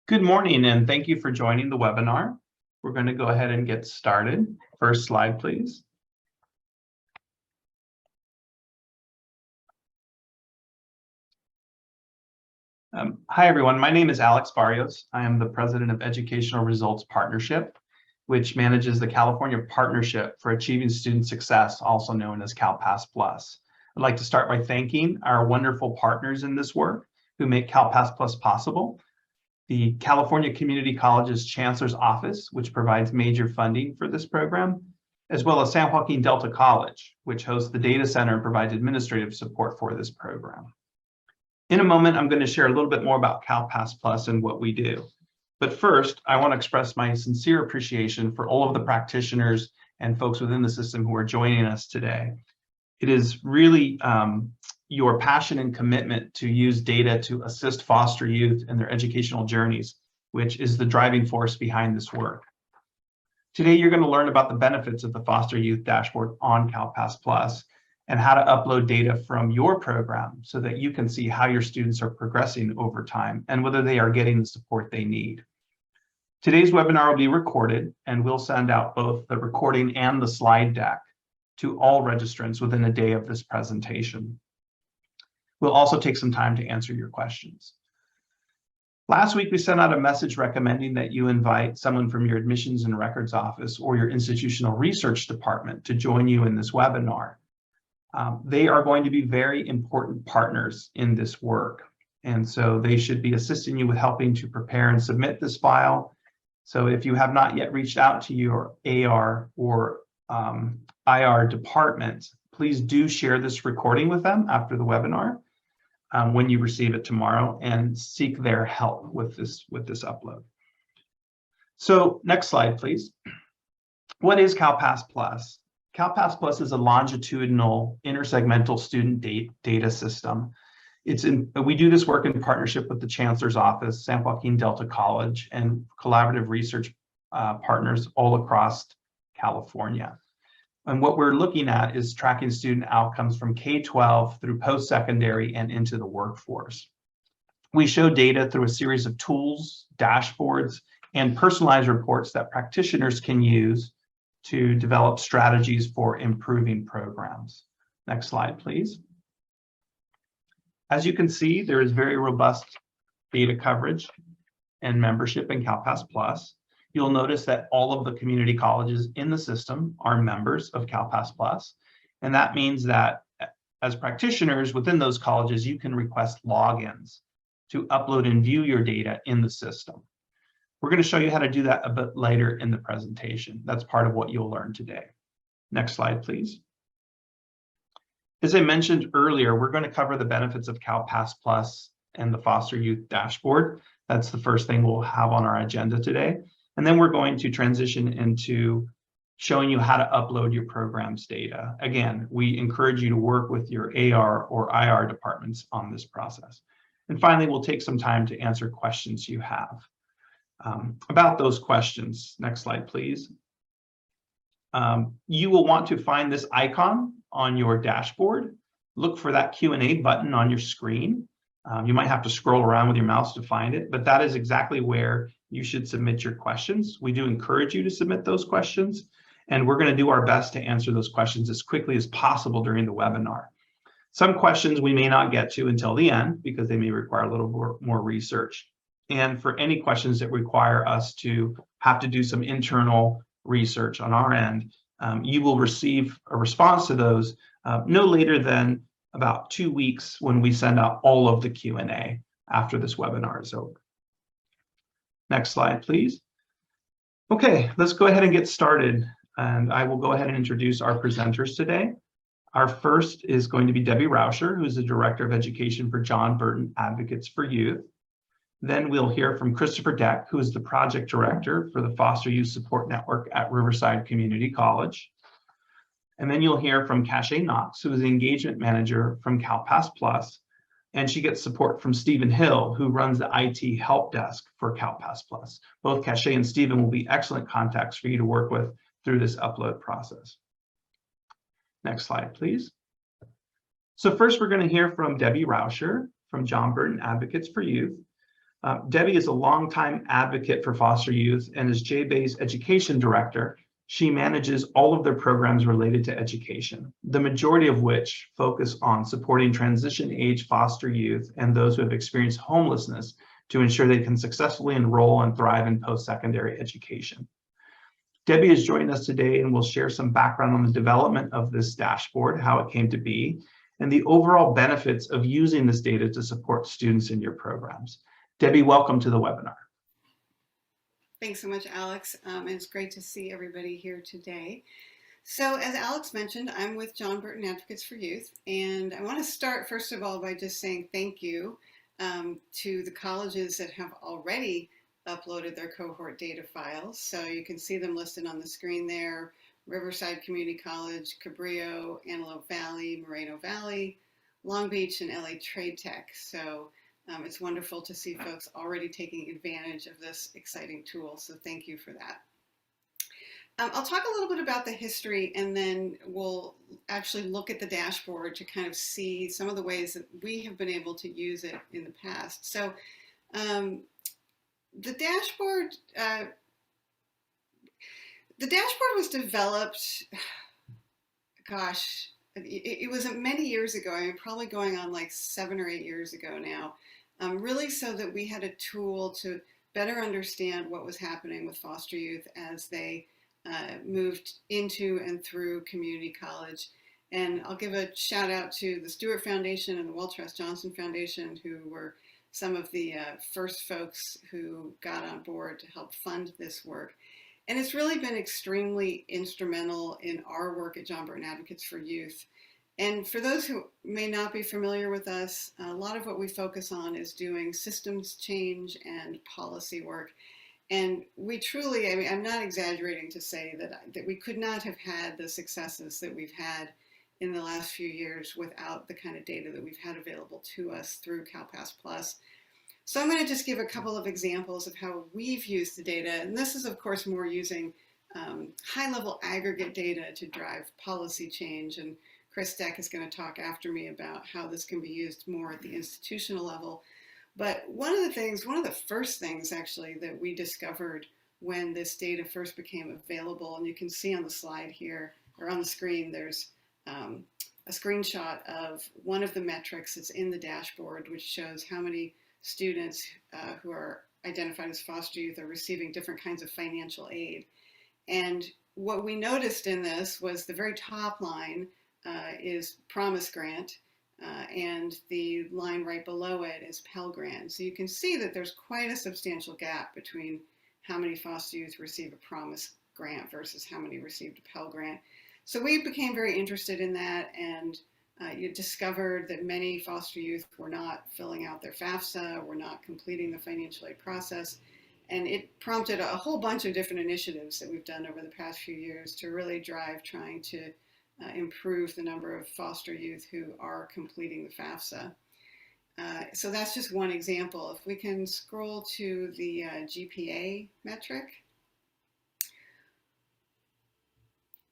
Good morning, and thank you for joining the webinar. We're going to go ahead and get started. First slide, please. Hi, everyone. My name is Alex Barrios. I am the president of Educational Results Partnership, which manages the California Partnership for Achieving Student Success, also known as CalPass Plus. I'd like to start by thanking our wonderful partners in this work who make CalPass Plus possible. The California Community College's Chancellor's Office, which provides major funding for this program, as well as San Joaquin Delta College, which hosts the data center and provides administrative support for this program. In a moment, I'm going to share a little bit more about CalPass Plus and what we do. But first, I want to express my sincere appreciation for all of the practitioners and folks within the system who are joining us today. It is really your passion and commitment to use data to assist foster youth in their educational journeys, which is the driving force behind this work. Today, you're going to learn about the benefits of the Foster Youth Dashboard on CalPass Plus and how to upload data from your program so that you can see how your students are progressing over time and whether they are getting the support they need. Today's webinar will be recorded, and we'll send out both the recording and the slide deck to all registrants within a day of this presentation. We'll also take some time to answer your questions. Last week, we sent out a message recommending that you invite someone from your admissions and records office or your institutional research department to join you in this webinar. They are going to be very important partners in this work, and so they should be assisting you with helping to prepare and submit this file. So if you have not yet reached out to your AR or IR department, please do share this recording with them after the webinar when you receive it tomorrow, and seek their help with this upload. So next slide, please. What is CalPass Plus? CalPass Plus is a longitudinal intersegmental student data system. We do this work in partnership with the Chancellor's Office, San Joaquin Delta College, and collaborative research partners all across California. And what we're looking at is tracking student outcomes from K-12 through post-secondary and into the workforce. We show data through a series of tools, dashboards, and personalized reports that practitioners can use to develop strategies for improving programs. Next slide, please. As you can see, there is very robust data coverage and membership in CalPass Plus. You'll notice that all of the community colleges in the system are members of CalPass Plus, and that means that as practitioners within those colleges, you can request logins to upload and view your data in the system. We're going to show you how to do that a bit later in the presentation. That's part of what you'll learn today. Next slide, please. As I mentioned earlier, we're going to cover the benefits of CalPass Plus and the Foster Youth Dashboard. That's the first thing we'll have on our agenda today. And then we're going to transition into showing you how to upload your program's data. Again, we encourage you to work with your AR or IR departments on this process. And finally, we'll take some time to answer questions you have. About those questions, next slide, please. You will want to find this icon on your dashboard. Look for that Q&A button on your screen. You might have to scroll around with your mouse to find it, but that is exactly where you should submit your questions. We do encourage you to submit those questions, and we're going to do our best to answer those questions as quickly as possible during the webinar. Some questions we may not get to until the end because they may require a little more research. And for any questions that require us to have to do some internal research on our end, you will receive a response to those no later than about 2 weeks when we send out all of the Q&A after this webinar is over. Next slide, please. Okay, let's go ahead and get started. And I will go ahead and introduce our presenters today. Our first is going to be Debbie Rauscher, who's the Director of Education for John Burton Advocates for Youth. Then we'll hear from Christopher Deck, who is the Project Director for the Foster Youth Support Network at Riverside Community College. And then you'll hear from Cache Knox, who is the Engagement Manager from CalPass Plus, and she gets support from Stephen Hill, who runs the IT Help Desk for CalPass Plus. Both Cache and Stephen will be excellent contacts for you to work with through this upload process. Next slide, please. So first, we're going to hear from Debbie Rauscher from John Burton Advocates for Youth. Debbie is a longtime advocate for foster youth, and as JBay's education director, she manages all of their programs related to education, the majority of which focus on supporting transition age foster youth and those who have experienced homelessness to ensure they can successfully enroll and thrive in post-secondary education. Debbie is joining us today and will share some background on the development of this dashboard, how it came to be, and the overall benefits of using this data to support students in your programs. Debbie, welcome to the webinar. Thanks so much, Alex. It's great to see everybody here today. So as Alex mentioned, I'm with John Burton Advocates for Youth, and I want to start first of all by just saying thank you to the colleges that have already uploaded their cohort data files. So you can see them listed on the screen there: Riverside Community College, Cabrillo, Antelope Valley, Moreno Valley, Long Beach, and LA Trade Tech. So it's wonderful to see folks already taking advantage of this exciting tool. So thank you for that. I'll talk a little bit about the history, and then we'll actually look at the dashboard to kind of see some of the ways that we have been able to use it in the past. So the dashboard was developed, gosh, it was many years ago. I mean, probably going on like 7 or 8 years ago now, really so that we had a tool to better understand what was happening with foster youth as they moved into and through community college. And I'll give a shout out to the Stewart Foundation and the Walter S. Johnson Foundation, who were some of the first folks who got on board to help fund this work. And it's really been extremely instrumental in our work at John Burton Advocates for Youth. And for those who may not be familiar with us, a lot of what we focus on is doing systems change and policy work. And we truly, I mean, I'm not exaggerating to say that we could not have had the successes that we've had in the last few years without the kind of data that we've had available to us through CalPAS Plus. So I'm going to just give a couple of examples of how we've used the data. And this is, of course, more using high-level aggregate data to drive policy change. And Chris Deck is going to talk after me about how this can be used more at the institutional level. But one of the first things actually that we discovered when this data first became available, and you can see on the slide here, or on the screen, there's a screenshot of one of the metrics that's in the dashboard, which shows how many students who are identified as foster youth are receiving different kinds of financial aid. And what we noticed in this was the very top line is Promise Grant, and the line right below it is Pell Grant. So you can see that there's quite a substantial gap between how many foster youth receive a Promise Grant versus how many received a Pell Grant. So we became very interested in that, and you discovered that many foster youth were not filling out their FAFSA, were not completing the financial aid process. And it prompted a whole bunch of different initiatives that we've done over the past few years to really drive trying to improve the number of foster youth who are completing the FAFSA. So that's just one example. If we can scroll to the GPA metric.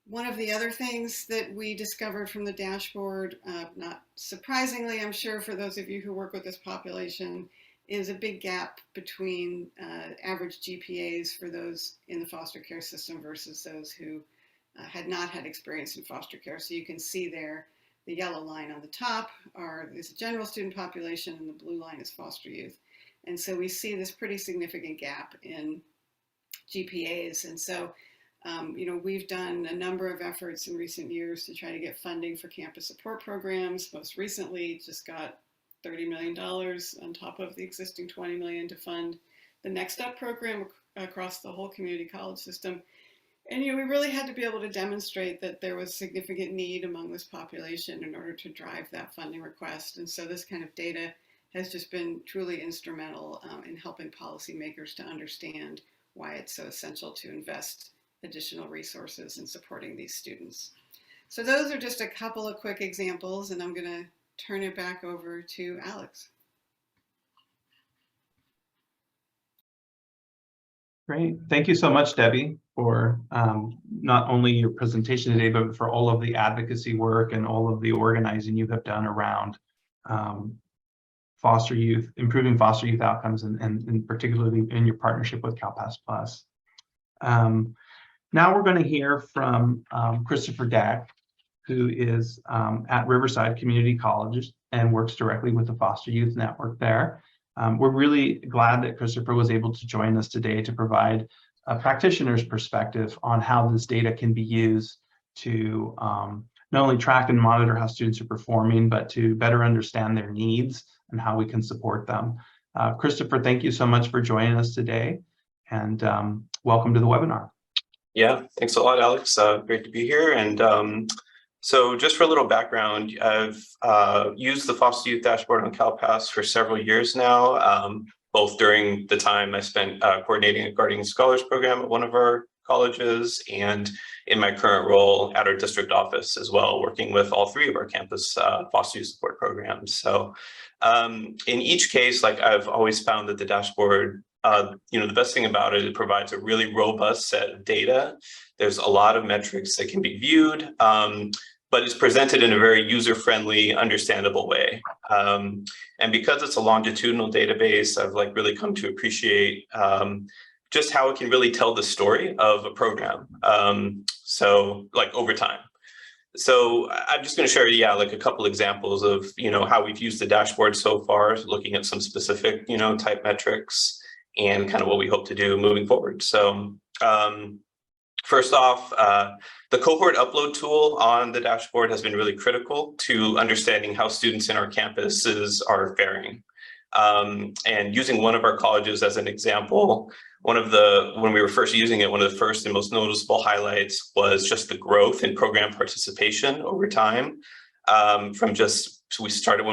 One of the other things that we discovered from the dashboard, not surprisingly, I'm sure for those of you who work with this population, is a big gap between average GPAs for those in the foster care system versus those who had not had experience in foster care. So you can see there, the yellow line on the top is the general student population, and the blue line is foster youth. And so we see this pretty significant gap in GPAs. And so we've done a number of efforts in recent years to try to get funding for campus support programs. Most recently, just got $30 million on top of the existing $20 million to fund the Next Up program across the whole community college system. And we really had to be able to demonstrate that there was significant need among this population in order to drive that funding request. And so this kind of data has just been truly instrumental in helping policymakers to understand why it's so essential to invest additional resources in supporting these students. So those are just a couple of quick examples, and I'm going to turn it back over to Alex. Great. Thank you so much, Debbie, for not only your presentation today, but for all of the advocacy work and all of the organizing you have done around improving foster youth outcomes, and particularly in your partnership with CalPAS Plus. Now we're going to hear from Christopher Dack, who is at Riverside Community College and works directly with the Foster Youth Network there. We're really glad that Christopher was able to join us today to provide a practitioner's perspective on how this data can be used to not only track and monitor how students are performing, but to better understand their needs and how we can support them. Christopher, thank you so much for joining us today, and welcome to the webinar. Yeah, thanks a lot, Alex. Great to be here. And so just for a little background, I've used the Foster Youth Dashboard on CalPAS for several years now, both during the time I spent coordinating a Guardian Scholars Program at one of our colleges and in my current role at our district office as well, working with all three of our campus foster youth support programs. So in each case, like I've always found that the dashboard, the best thing about it, it provides a really robust set of data. There's a lot of metrics that can be viewed, but it's presented in a very user-friendly, understandable way. And because it's a longitudinal database, I've really come to appreciate just how it can really tell the story of a program. So over time. So I'm just going to share, a couple examples of, how we've used the dashboard so far, looking at some specific, type metrics and kind of what we hope to do moving forward. So first off, the cohort upload tool on the dashboard has been really critical to understanding how students in our campuses are faring. And using one of our colleges as an example, when we were first using it, one of the first and most noticeable highlights was just the growth in program participation over time. When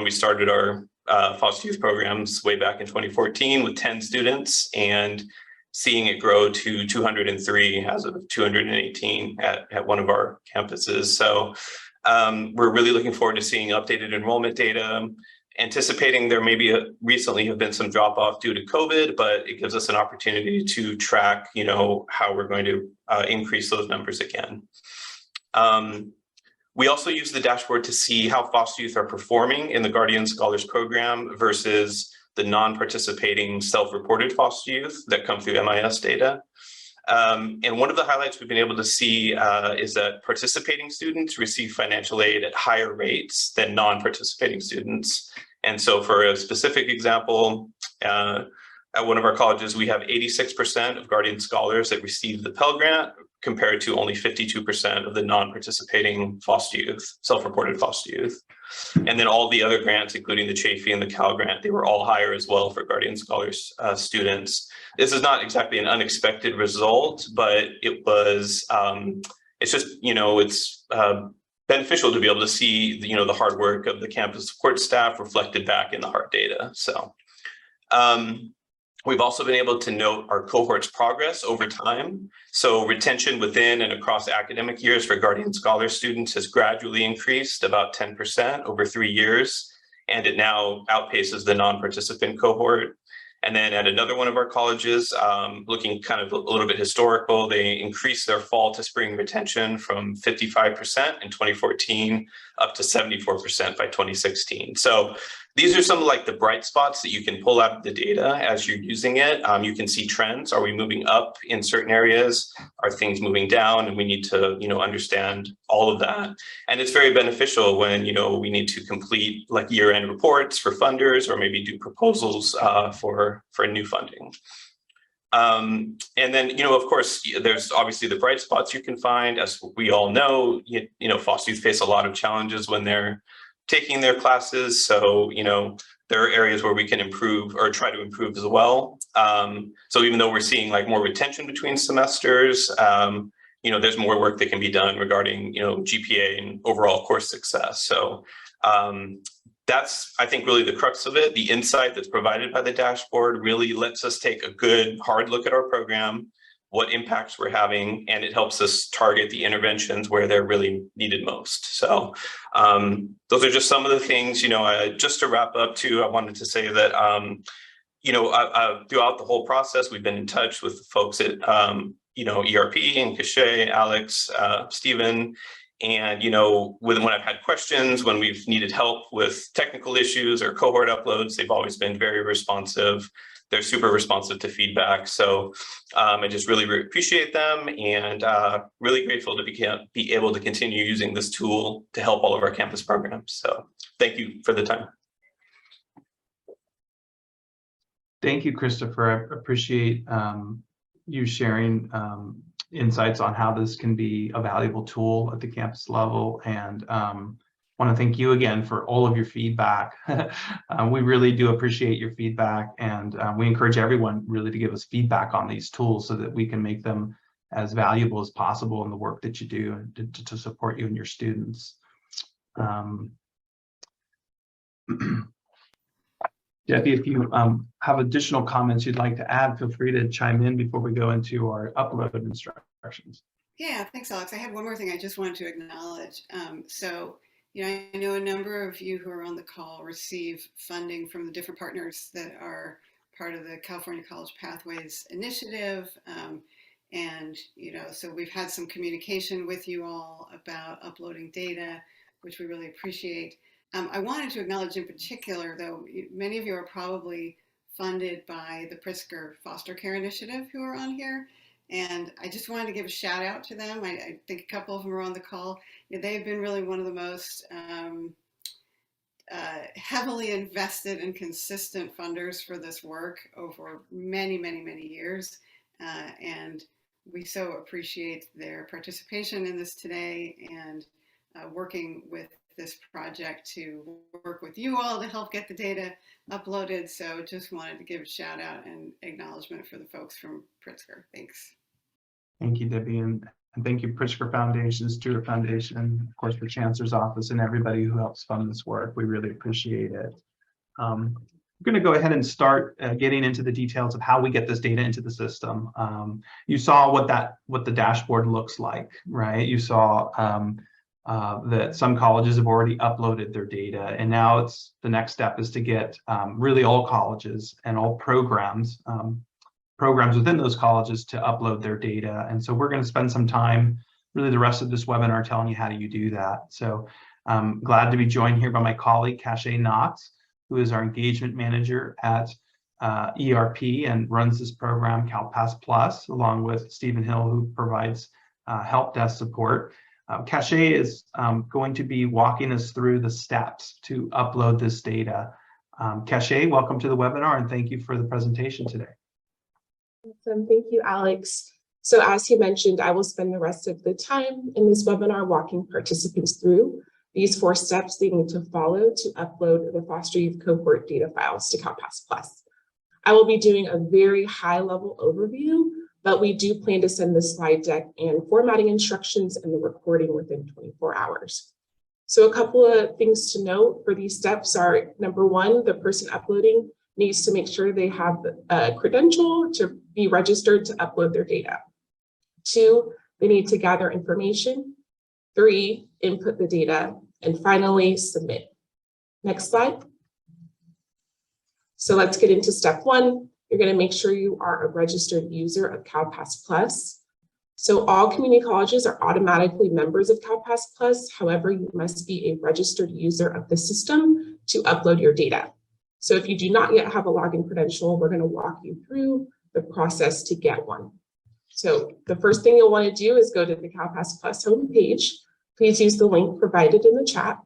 we started our foster youth programs way back in 2014 with 10 students, and seeing it grow to 203 as of 218 at one of our campuses. So we're really looking forward to seeing updated enrollment data, anticipating there recently have been some drop off due to COVID, but it gives us an opportunity to track, how we're going to increase those numbers again. We also use the dashboard to see how foster youth are performing in the Guardian Scholars Program versus the non-participating self-reported foster youth that come through MIS data. And one of the highlights we've been able to see is that participating students receive financial aid at higher rates than non-participating students. And so for a specific example, at one of our colleges, we have 86% of Guardian Scholars that receive the Pell Grant, compared to only 52% of the non-participating foster youth, self-reported foster youth. And then all the other grants, including the Chafee and the Cal Grant, they were all higher as well for Guardian Scholars students. This is not exactly an unexpected result, but it was, it's just, it's beneficial to be able to see, the hard work of the campus support staff reflected back in the hard data. So we've also been able to note our cohort's progress over time. So retention within and across academic years for Guardian Scholar students has gradually increased about 10% over 3 years, and it now outpaces the non-participant cohort. And then at another one of our colleges, looking kind of a little bit historical, they increased their fall to spring retention from 55% in 2014 up to 74% by 2016. So these are some of the bright spots that you can pull out of the data as you're using it. You can see trends. Are we moving up in certain areas? Are things moving down? And we need to, understand all of that. And it's very beneficial when, we need to complete year-end reports for funders, or maybe do proposals for new funding. And then, of course, there's obviously the bright spots you can find. As we all know, foster youth face a lot of challenges when they're taking their classes. So, there are areas where we can improve or try to improve as well. So even though we're seeing more retention between semesters, there's more work that can be done regarding, GPA and overall course success. So that's, I think, really the crux of it. The insight that's provided by the dashboard really lets us take a good hard look at our program, what impacts we're having, and it helps us target the interventions where they're really needed most. So those are just some of the things, just to wrap up too, I wanted to say that, throughout the whole process, we've been in touch with folks at, ERP and Cachet, Alex, Stephen, And, when I've had questions, when we've needed help with technical issues or cohort uploads, they've always been very responsive. They're super responsive to feedback. So I just really, really appreciate them, and really grateful to be able to continue using this tool to help all of our campus programs. So thank you for the time. Thank you, Christopher. I appreciate you sharing insights on how this can be a valuable tool at the campus level, and want to thank you again for all of your feedback. We really do appreciate your feedback, and we encourage everyone really to give us feedback on these tools so that we can make them as valuable as possible in the work that you do and to support you and your students. Debbie, if you have additional comments you'd like to add, feel free to chime in before we go into our upload instructions. Yeah, thanks, Alex. I had one more thing I just wanted to acknowledge. I know a number of you who are on the call receive funding from the different partners that are part of the California College Pathways Initiative. So we've had some communication with you all about uploading data, which we really appreciate. I wanted to acknowledge in particular, though, many of you are probably funded by the Pritzker Foster Care Initiative who are on here. And I just wanted to give a shout out to them. I think a couple of them are on the call. They've been really one of the most heavily invested and consistent funders for this work over many, many, many years. And we so appreciate their participation in this today, and working with this project to work with you all to help get the data uploaded. So just wanted to give a shout out and acknowledgement for the folks from Pritzker. Thanks. Thank you, Debbie, and thank you, Pritzker Foundation, Stewart Foundation, and of course the Chancellor's Office and everybody who helps fund this work. We really appreciate it. We're going to go ahead and start getting into the details of how we get this data into the system. You saw what the dashboard looks like, right? You saw that some colleges have already uploaded their data, and now the next step is to get really all colleges and all programs within those colleges to upload their data. And so we're going to spend some time, really the rest of this webinar, telling you how do you do that. So I'm glad to be joined here by my colleague, Cache Knox, who is our engagement manager at ERP and runs this program, CalPass Plus, along with Stephen Hill, who provides help desk support. Cache is going to be walking us through the steps to upload this data. Cache, welcome to the webinar, and thank you for the presentation today. Awesome. Thank you, Alex. So as he mentioned, I will spend the rest of the time in this webinar walking participants through these 4 steps they need to follow to upload the foster youth cohort data files to CalPass Plus. I will be doing a very high-level overview, but we do plan to send the slide deck and formatting instructions and the recording within 24 hours. So a couple of things to note for these steps are, number 1, the person uploading needs to make sure they have a credential to be registered to upload their data. 2, they need to gather information. 3, input the data. And finally, submit. Next slide. So let's get into step 1. You're going to make sure you are a registered user of CalPass Plus. So all community colleges are automatically members of CalPass Plus. However, you must be a registered user of the system to upload your data. So if you do not yet have a login credential, we're going to walk you through the process to get one. So the first thing you'll want to do is go to the CalPass Plus homepage. Please use the link provided in the chat.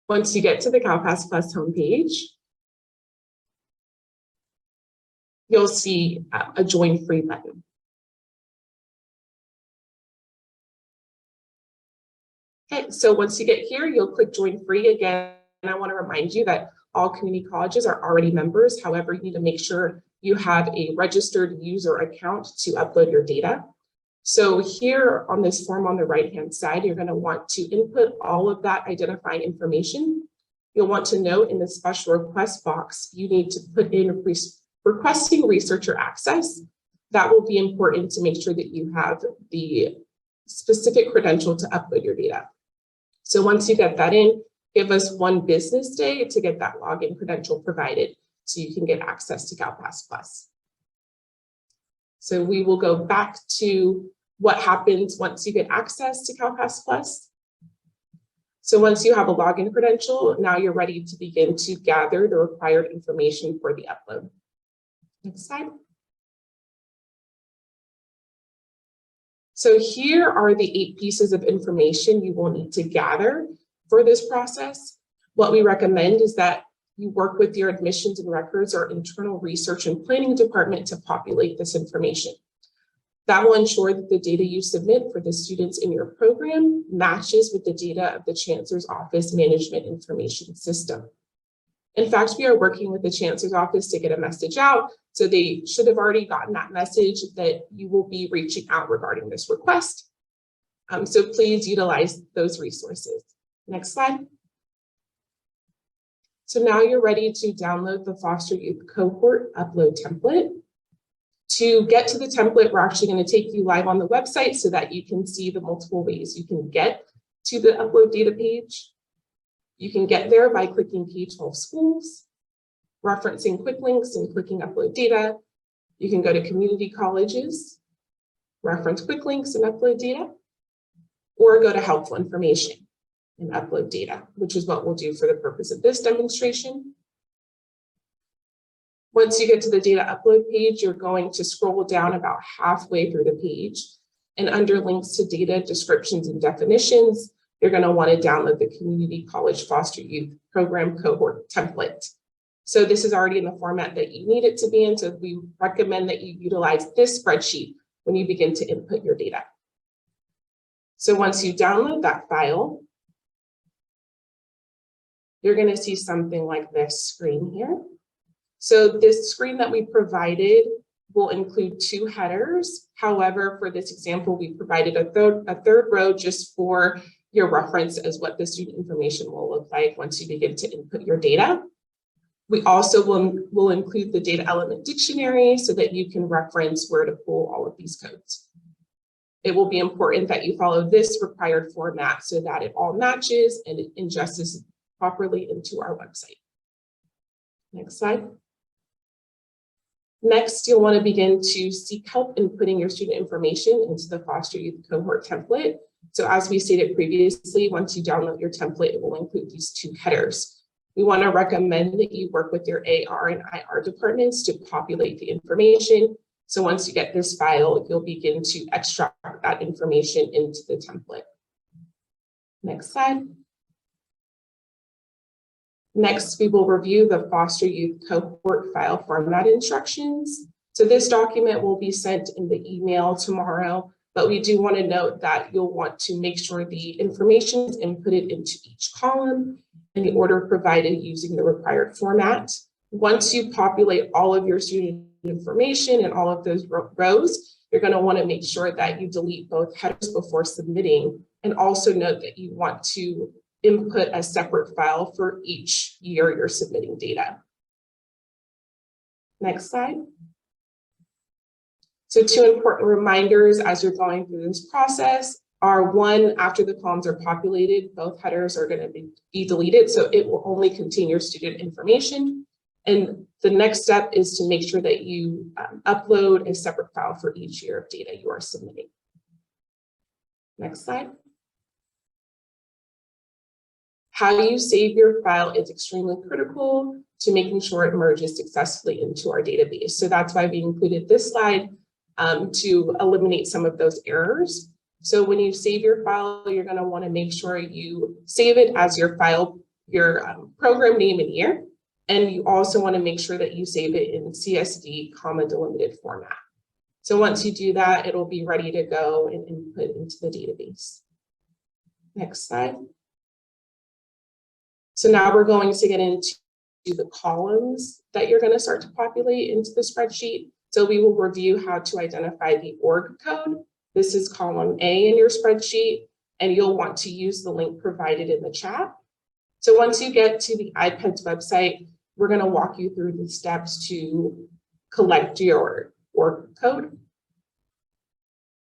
Once you get to the CalPass Plus homepage, you'll see a join free button. Okay, so once you get here, you'll click join free again. And I want to remind you that all community colleges are already members. However, you need to make sure you have a registered user account to upload your data. So here on this form on the right-hand side, you're going to want to input all of that identifying information. You'll want to note in the special request box, you need to put in requesting researcher access. That will be important to make sure that you have the specific credential to upload your data. So once you get that in, give us 1 business day to get that login credential provided so you can get access to CalPass Plus. So we will go back to what happens once you get access to CalPass Plus. So once you have a login credential, now you're ready to begin to gather the required information for the upload. Next slide. So here are the 8 pieces of information you will need to gather for this process. What we recommend is that you work with your admissions and records or internal research and planning department to populate this information. That will ensure that the data you submit for the students in your program matches with the data of the Chancellor's Office Management Information System. In fact, we are working with the Chancellor's Office to get a message out, so they should have already gotten that message that you will be reaching out regarding this request. So please utilize those resources. Next slide. So now you're ready to download the Foster Youth Cohort upload template. To get to the template, we're actually going to take you live on the website so that you can see the multiple ways you can get to the upload data page. You can get there by clicking K-12 schools, referencing quick links and clicking upload data. You can go to community colleges, reference quick links and upload data, or go to helpful information and upload data, which is what we'll do for the purpose of this demonstration. Once you get to the data upload page, you're going to scroll down about halfway through the page, and under links to data, descriptions, and definitions, you're going to want to download the Community College Foster Youth Program Cohort template. So this is already in the format that you need it to be in, so we recommend that you utilize this spreadsheet when you begin to input your data. So once you download that file, you're going to see something like this screen here. So this screen that we provided will include 2 headers. However, for this example, we provided a third row just for your reference as what the student information will look like once you begin to input your data. We also will include the data element dictionary so that you can reference where to pull all of these codes. It will be important that you follow this required format so that it all matches and it ingests properly into our website. Next slide. Next, you'll want to begin to seek help in putting your student information into the Foster Youth Cohort template. So as we stated previously, once you download your template, it will include these 2 headers. We want to recommend that you work with your AR and IR departments to populate the information. So once you get this file, you'll begin to extract that information into the template. Next slide. Next, we will review the Foster Youth Cohort file format instructions. So this document will be sent in the email tomorrow, but we do want to note that you'll want to make sure the information is inputted into each column in the order provided using the required format. Once you populate all of your student information and all of those rows, you're going to want to make sure that you delete both headers before submitting, and also note that you want to input a separate file for each year you're submitting data. Next slide. So 2 important reminders as you're going through this process are: 1, after the columns are populated, both headers are going to be deleted, so it will only contain your student information. And the next step is to make sure that you upload a separate file for each year of data you are submitting. Next slide. How you save your file is extremely critical to making sure it merges successfully into our database. So that's why we included this slide to eliminate some of those errors. So when you save your file, you're going to want to make sure you save it as your file, your program name and year. And you also want to make sure that you save it in CSV, delimited format. So once you do that, it'll be ready to go and input into the database. Next slide. So now we're going to get into the columns that you're going to start to populate into the spreadsheet. So we will review how to identify the org code. This is column A in your spreadsheet, and you'll want to use the link provided in the chat. So once you get to the IPEDS website, we're going to walk you through the steps to collect your org code.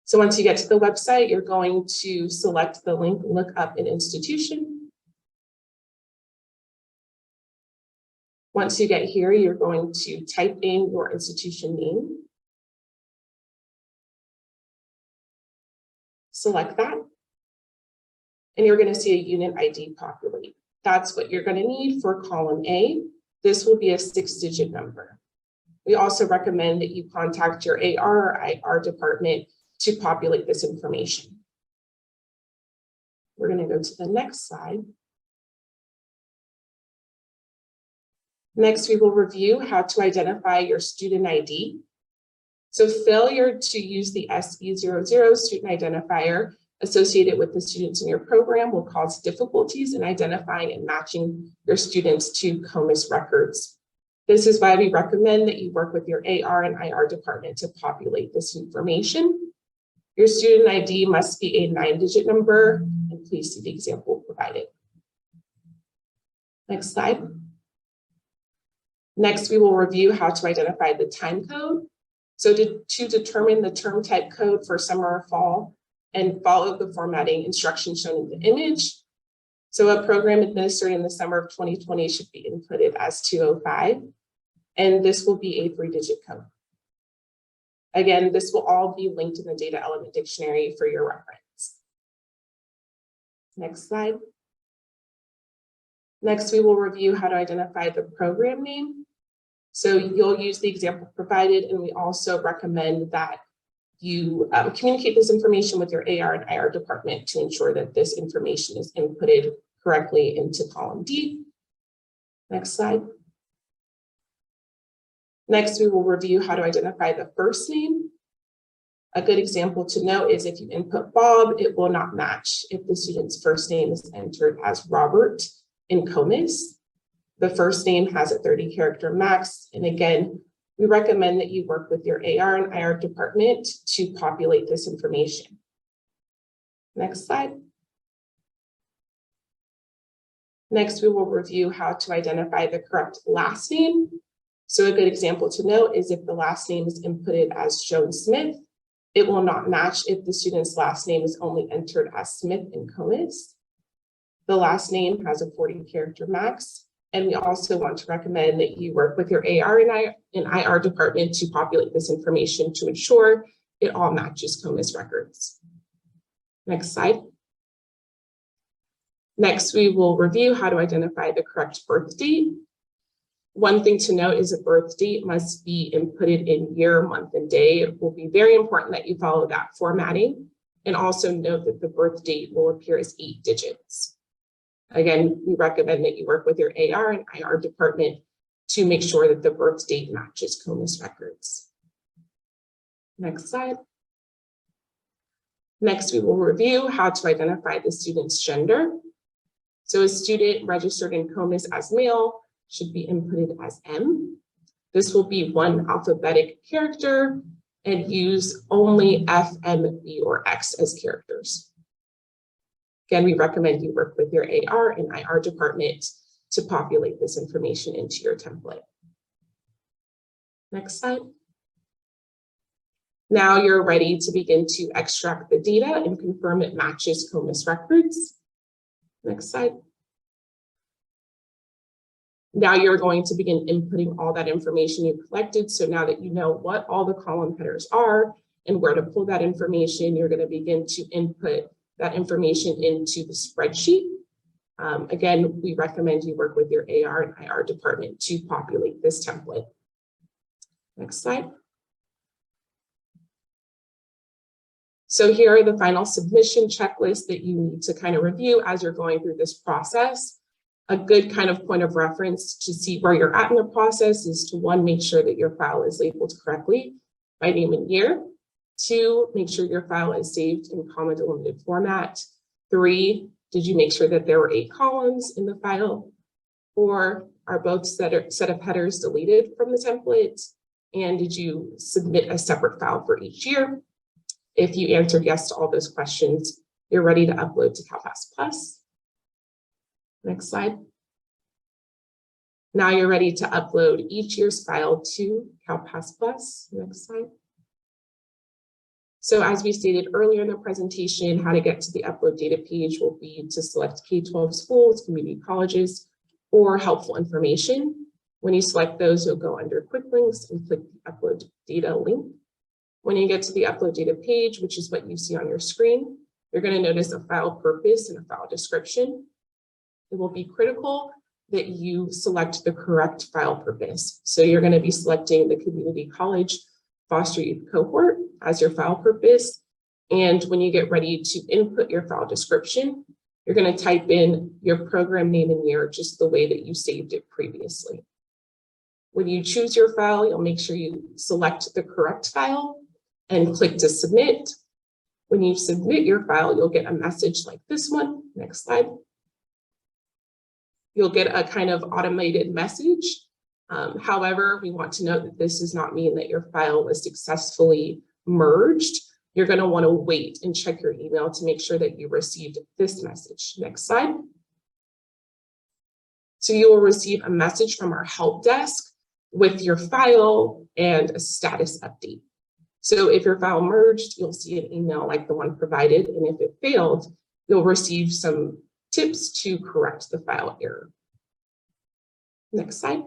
So once you get to the website, you're going to select the link, look up an institution. Once you get here, you're going to type in your institution name. Select that. And you're going to see a unit ID populate. That's what you're going to need for column A. This will be a 6-digit number. We also recommend that you contact your AR or IR department to populate this information. We're going to go to the next slide. Next, we will review how to identify your student ID. So failure to use the SE00 student identifier associated with the students in your program will cause difficulties in identifying and matching your students to COMIS records. This is why we recommend that you work with your AR and IR department to populate this information. Your student ID must be a 9-digit number, and please see the example provided. Next slide. Next, we will review how to identify the time code. So to determine the term type code for summer or fall and follow the formatting instructions shown in the image. So a program administered in the summer of 2020 should be inputted as 205, and this will be a 3-digit code. Again, this will all be linked in the data element dictionary for your reference. Next slide. Next, we will review how to identify the program name. So you'll use the example provided, and we also recommend that you communicate this information with your AR and IR department to ensure that this information is inputted correctly into column D. Next slide. Next, we will review how to identify the first name. A good example to note is if you input Bob, it will not match if the student's first name is entered as Robert in COMIS. The first name has a 30-character max. And again, we recommend that you work with your AR and IR department to populate this information. Next slide. Next, we will review how to identify the correct last name. So a good example to note is if the last name is inputted as Jones Smith, it will not match if the student's last name is only entered as Smith in COMIS. The last name has a 40-character max. And we also want to recommend that you work with your AR and IR department to populate this information to ensure it all matches COMIS records. Next slide. Next, we will review how to identify the correct birth date. One thing to note is a birth date must be inputted in year, month, and day. It will be very important that you follow that formatting, and also note that the birth date will appear as 8 digits. Again, we recommend that you work with your AR and IR department to make sure that the birth date matches COMIS records. Next slide. Next, we will review how to identify the student's gender. So a student registered in COMIS as male should be inputted as M. This will be one alphabetic character and use only F, M, B, or X as characters. Again, we recommend you work with your AR and IR department to populate this information into your template. Next slide. Now you're ready to begin to extract the data and confirm it matches COMIS records. Next slide. Now you're going to begin inputting all that information you collected. So now that you know what all the column headers are and where to pull that information, you're going to begin to input that information into the spreadsheet. Again, we recommend you work with your AR and IR department to populate this template. Next slide. So here are the final submission checklists that you need to kind of review as you're going through this process. A good kind of point of reference to see where you're at in the process is to 1, make sure that your file is labeled correctly by name and year. 2, make sure your file is saved in comma delimited format. 3, did you make sure that there were 8 columns in the file? 4, are both set of headers deleted from the template? And did you submit a separate file for each year? If you answered yes to all those questions, you're ready to upload to CalPAS Plus. Next slide. Now you're ready to upload each year's file to CalPAS Plus. Next slide. So as we stated earlier in the presentation, how to get to the upload data page will be to select K-12 schools, community colleges, or helpful information. When you select those, you'll go under quick links and click the upload data link. When you get to the upload data page, which is what you see on your screen, you're going to notice a file purpose and a file description. It will be critical that you select the correct file purpose. So you're going to be selecting the community college foster youth cohort as your file purpose. And when you get ready to input your file description, you're going to type in your program name and year just the way that you saved it previously. When you choose your file, you'll make sure you select the correct file and click to submit. When you submit your file, you'll get a message like this one. Next slide. You'll get a kind of automated message. However, we want to note that this does not mean that your file was successfully merged. You're going to want to wait and check your email to make sure that you received this message. Next slide. So you will receive a message from our help desk with your file and a status update. So if your file merged, you'll see an email like the one provided, and if it failed, you'll receive some tips to correct the file error. Next slide.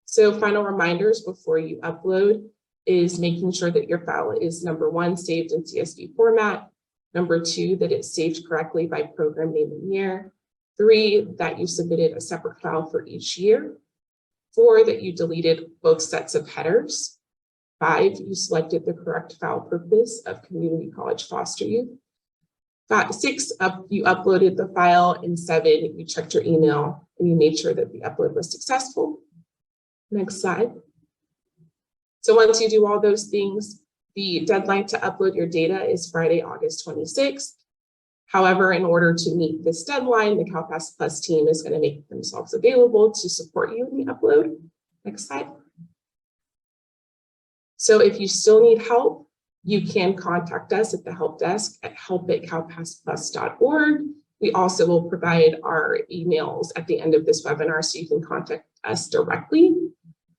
So final reminders before you upload is making sure that your file is number one, saved in CSV format, number two, that it's saved correctly by program name and year, three, that you submitted a separate file for each year, four, that you deleted both sets of headers, five, you selected the correct file purpose of community college foster youth, six, you uploaded the file, and seven, you checked your email and you made sure that the upload was successful. Next slide. So once you do all those things, the deadline to upload your data is Friday, August 26th. However, in order to meet this deadline, the CalPAS Plus team is going to make themselves available to support you in the upload. Next slide. So if you still need help, you can contact us at the help desk at help@calpasplus.org. We also will provide our emails at the end of this webinar so you can contact us directly.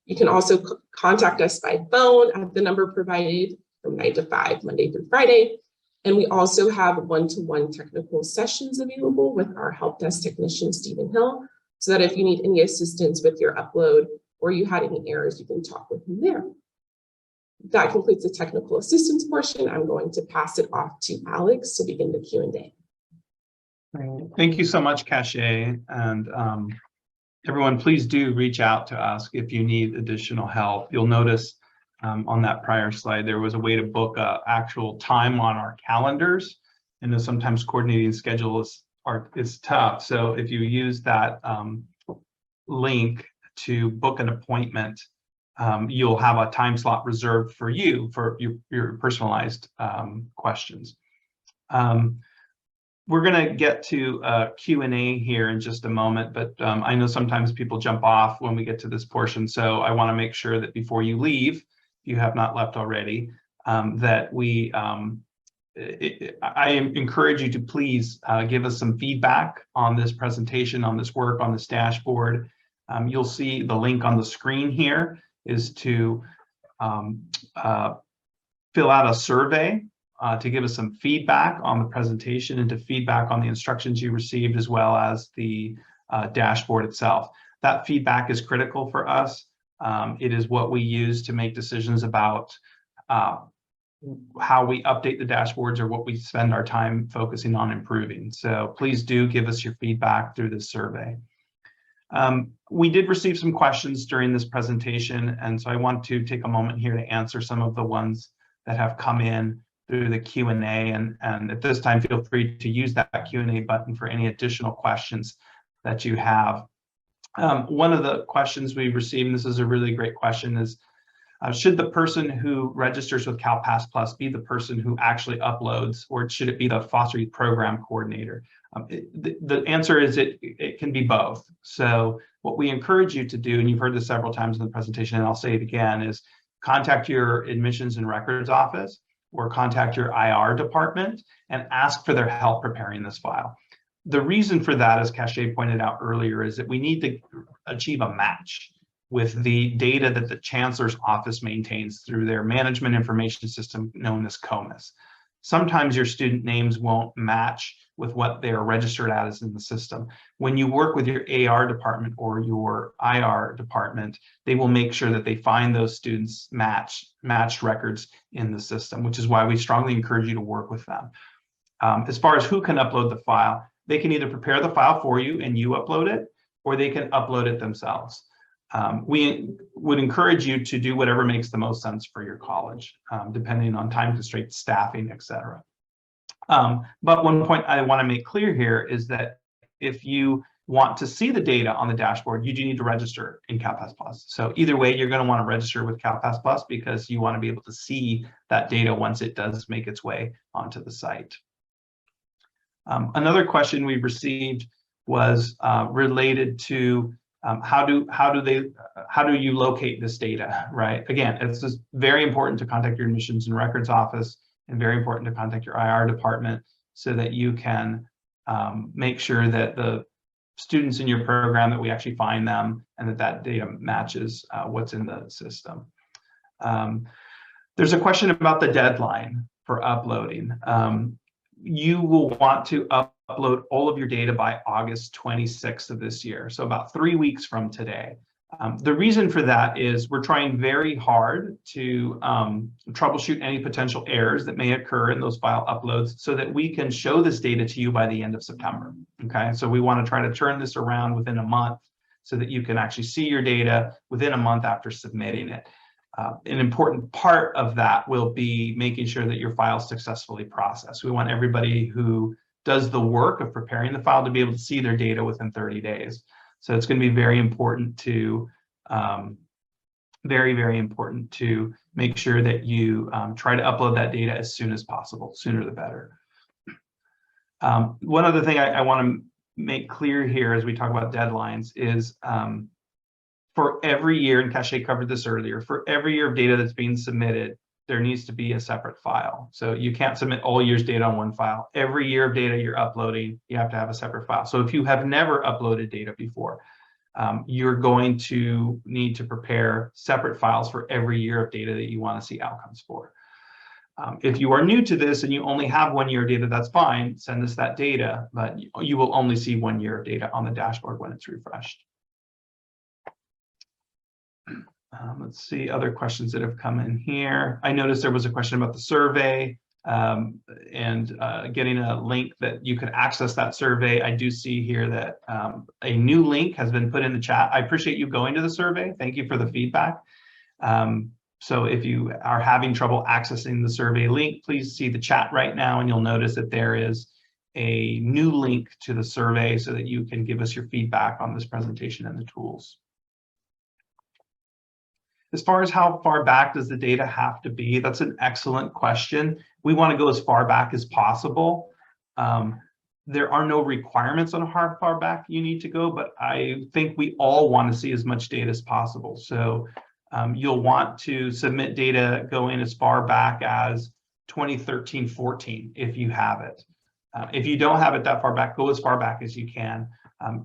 You can also contact us by phone at the number provided from 9 to 5, Monday through Friday. And we also have one-to-one technical sessions available with our help desk technician, Stephen Hill, so that if you need any assistance with your upload or you had any errors, you can talk with him there. That concludes the technical assistance portion. I'm going to pass it off to Alex to begin the Q&A. Thank you so much, Cache. And everyone, please do reach out to us if you need additional help. You'll notice on that prior slide, there was a way to book actual time on our calendars. And sometimes coordinating schedule is tough. So if you use that link to book an appointment, you'll have a time slot reserved for you for your personalized questions. We're going to get to Q&A here in just a moment, but I know sometimes people jump off when we get to this portion. So I want to make sure that before you leave, if you have not left already, that I encourage you to please give us some feedback on this presentation, on this work, on this dashboard. You'll see the link on the screen here is to fill out a survey to give us some feedback on the presentation and to feedback on the instructions you received, as well as the dashboard itself. That feedback is critical for us. It is what we use to make decisions about how we update the dashboards or what we spend our time focusing on improving. So please do give us your feedback through this survey. We did receive some questions during this presentation, and so I want to take a moment here to answer some of the ones that have come in through the Q&A, and at this time, feel free to use that Q&A button for any additional questions that you have. One of the questions we received, and this is a really great question, is should the person who registers with CalPAS Plus be the person who actually uploads, or should it be the foster youth program coordinator? The answer is it can be both. So what we encourage you to do, and you've heard this several times in the presentation, and I'll say it again, is contact your admissions and records office or contact your IR department and ask for their help preparing this file. The reason for that, as Cache pointed out earlier, is that we need to achieve a match with the data that the chancellor's office maintains through their management information system known as COMIS. Sometimes your student names won't match with what they're registered as in the system. When you work with your AR department or your IR department, they will make sure that they find those students matched records in the system, which is why we strongly encourage you to work with them. As far as who can upload the file, they can either prepare the file for you and you upload it, or they can upload it themselves. We would encourage you to do whatever makes the most sense for your college, depending on time constraints, staffing, etc. But one point I want to make clear here is that if you want to see the data on the dashboard, you do need to register in CalPass Plus. So either way, you're going to want to register with CalPass Plus because you want to be able to see that data once it does make its way onto the site. Another question we received was related to how do you locate this data, right? Again, it's just very important to contact your admissions and records office, and very important to contact your IR department so that you can make sure that the students in your program, that we actually find them and that data matches what's in the system. There's a question about the deadline for uploading. You will want to upload all of your data by August 26th of this year, so about 3 weeks from today. The reason for that is we're trying very hard to troubleshoot any potential errors that may occur in those file uploads so that we can show this data to you by the end of September. Okay, so we want to try to turn this around within a month so that you can actually see your data within a month after submitting it. An important part of that will be making sure that your file is successfully processed. We want everybody who does the work of preparing the file to be able to see their data within 30 days. So it's going to be very important to, very important to make sure that you try to upload that data as soon as possible, sooner the better. One other thing I want to make clear here as we talk about deadlines is for every year, and Cache covered this earlier, for every year of data that's being submitted, there needs to be a separate file. So you can't submit all year's data on one file. Every year of data you're uploading, you have to have a separate file. So if you have never uploaded data before, you're going to need to prepare separate files for every year of data that you want to see outcomes for. If you are new to this and you only have 1 year of data, that's fine. Send us that data, but you will only see 1 year of data on the dashboard when it's refreshed. Let's see other questions that have come in here. I noticed there was a question about the survey and getting a link that you could access that survey. I do see here that a new link has been put in the chat. I appreciate you going to the survey. Thank you for the feedback. So if you are having trouble accessing the survey link, please see the chat right now, and you'll notice that there is a new link to the survey so that you can give us your feedback on this presentation and the tools. As far as how far back does the data have to be, that's an excellent question. We want to go as far back as possible. There are no requirements on how far back you need to go, but I think we all want to see as much data as possible. So you'll want to submit data going as far back as 2013-14 if you have it. If you don't have it that far back, go as far back as you can.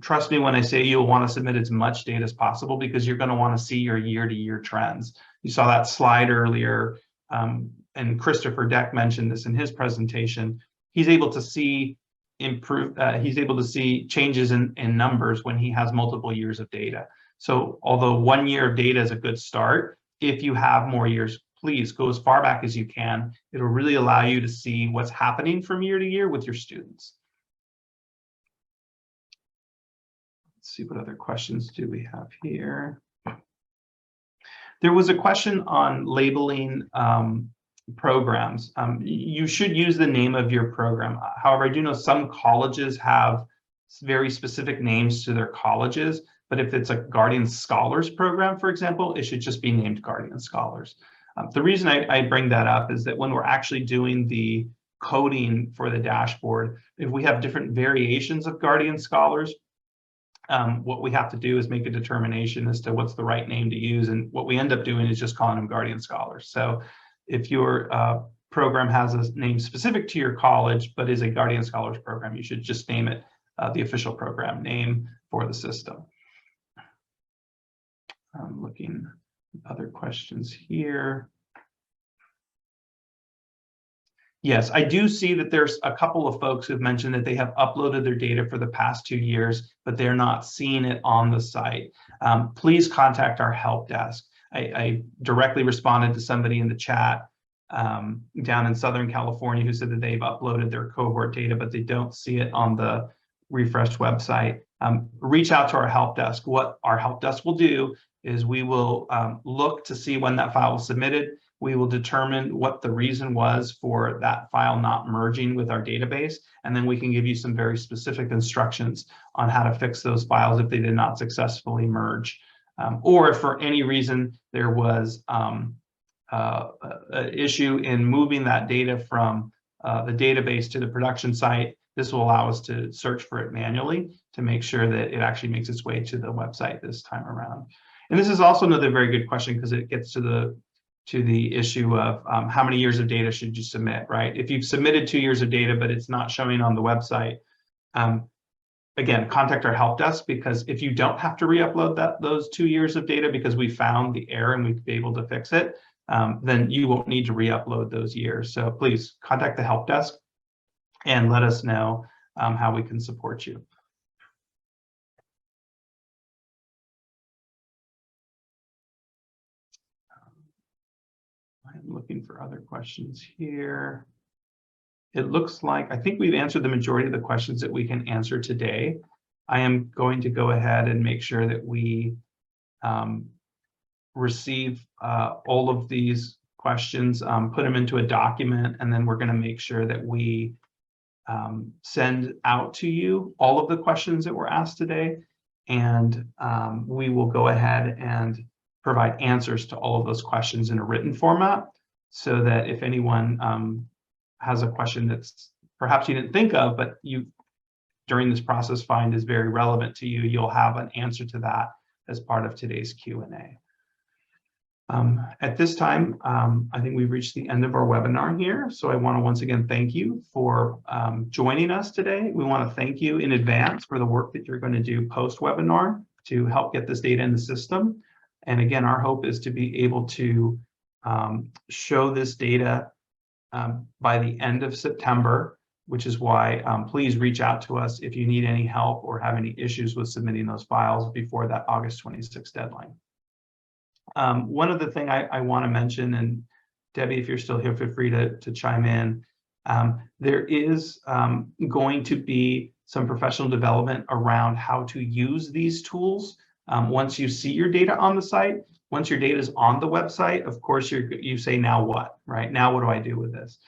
Trust me when I say you'll want to submit as much data as possible because you're going to want to see your year-to-year trends. You saw that slide earlier, and Christopher Deck mentioned this in his presentation. He's able to see he's able to see changes in numbers when he has multiple years of data. So although 1 year of data is a good start, if you have more years, please go as far back as you can. It'll really allow you to see what's happening from year to year with your students. Let's see what other questions do we have here. There was a question on labeling programs. You should use the name of your program. However, I do know some colleges have very specific names to their colleges, but if it's a Guardian Scholars program, for example, it should just be named Guardian Scholars. The reason I bring that up is that when we're actually doing the coding for the dashboard, if we have different variations of Guardian Scholars, what we have to do is make a determination as to what's the right name to use. And what we end up doing is just calling them Guardian Scholars. So if your program has a name specific to your college, but is a Guardian Scholars program, you should just name it the official program name for the system. I'm looking at other questions here. Yes, I do see that there's a couple of folks who've mentioned that they have uploaded their data for the past 2 years, but they're not seeing it on the site. Please contact our help desk. I directly responded to somebody in the chat down in Southern California who said that they've uploaded their cohort data, but they don't see it on the refreshed website. Reach out to our help desk. What our help desk will do is we will look to see when that file was submitted. We will determine what the reason was for that file not merging with our database, and then we can give you some very specific instructions on how to fix those files if they did not successfully merge. Or if for any reason there was an issue in moving that data from the database to the production site, this will allow us to search for it manually to make sure that it actually makes its way to the website this time around. And this is also another very good question because it gets to the issue of how many years of data should you submit, right? If you've submitted 2 years of data, but it's not showing on the website, again, contact our help desk, because if you don't have to re-upload those 2 years of data because we found the error and we'd be able to fix it, then you won't need to re-upload those years. So please contact the help desk and let us know how we can support you. I'm looking for other questions here. It looks like, I think we've answered the majority of the questions that we can answer today. I am going to go ahead and make sure that we receive all of these questions, put them into a document, and then we're going to make sure that we send out to you all of the questions that were asked today. And we will go ahead and provide answers to all of those questions in a written format, so that if anyone has a question that's perhaps you didn't think of, but you during this process find is very relevant to you, you'll have an answer to that as part of today's Q&A. At this time, I think we've reached the end of our webinar here. So I want to once again thank you for joining us today. We want to thank you in advance for the work that you're going to do post-webinar to help get this data in the system. And again, our hope is to be able to show this data by the end of September, which is why please reach out to us if you need any help or have any issues with submitting those files before that August 26th deadline. One other thing I want to mention, and Debbie, if you're still here, feel free to chime in. There is going to be some professional development around how to use these tools. Once you see your data on the site, once your data is on the website, of course, you say, now what, right? Now, what do I do with this?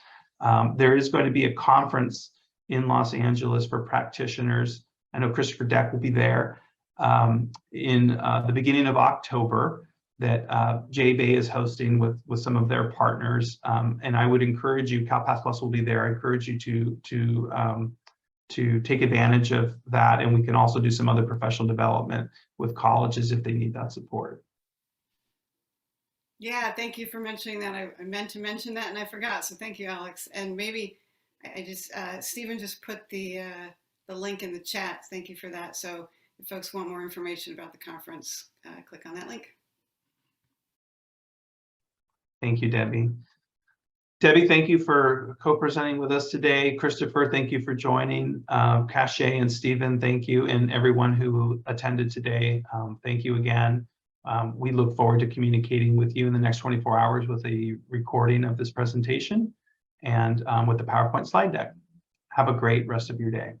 There is going to be a conference in Los Angeles for practitioners. I know Christopher Deck will be there in the beginning of October that JBay is hosting with some of their partners. And I would encourage you, Cal Pass Plus will be there. I encourage you to take advantage of that. And we can also do some other professional development with colleges if they need that support. Yeah, thank you for mentioning that. I meant to mention that and I forgot. So thank you, Alex. And maybe Stephen just put the link in the chat. Thank you for that. So if folks want more information about the conference, click on that link. Thank you, Debbie. Debbie, thank you for co-presenting with us today. Christopher, thank you for joining. Cache and Stephen, thank you. And everyone who attended today, thank you again. We look forward to communicating with you in the next 24 hours with a recording of this presentation and with the PowerPoint slide deck. Have a great rest of your day.